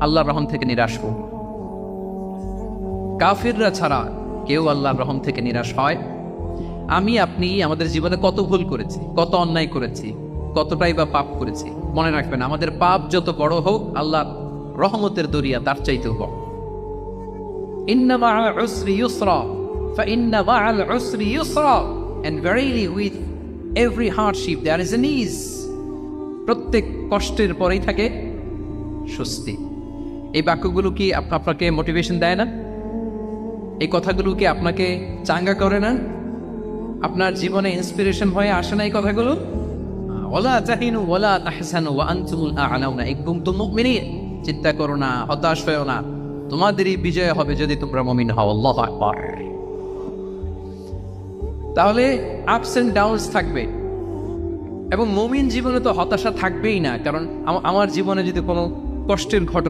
আল্লাহর রহম থেকে নিরাশ হোক। কাফিররা ছাড়া কেউ আল্লাহর রহম থেকে নিরাশ হয়? আমি আপনি আমাদের জীবনে কত ভুল করেছি, কত অন্যায় করেছি, কতটাই বা পাপ করেছি। মনে রাখবেন, আমাদের পাপ যত বড় হোক, আল্লাহর রহমতের দরিয়া তার চাইতেও বড়। ইন্না মা'আল উসরি ইউসরা ফাইন্না মা'আল উসরি ইউসরা, and verily with every hardship there is an ease. প্রত্যেক কষ্টের পরেই থাকে স্বস্তি। এই বাক্যগুলো কি আপনাকে মোটিভেশন দেয় না? এই কথাগুলো কি আপনাকে চাঙ্গা করে না? আপনার জীবনে ইন্সপিরেশন হয়ে আসে না এই কথাগুলো? ওয়ালা তাহিনু ওয়ালা তাহসানু ওয়া আনতুমুল আ'লাউনা ইন কুনতুম মুমিনিন। চিন্তা করো না, হতাশ হয়ো না, তোমাদেরই বিজয় হবে যদি তোমরা মুমিন হও। আল্লাহু আকবার। তাহলে আপস এন্ড ডাউনস থাকবে, এবং মুমিন জীবনে তো হতাশা থাকবেই না। কারণ আমার জীবনে যদি কোনো কষ্টের ঘটনা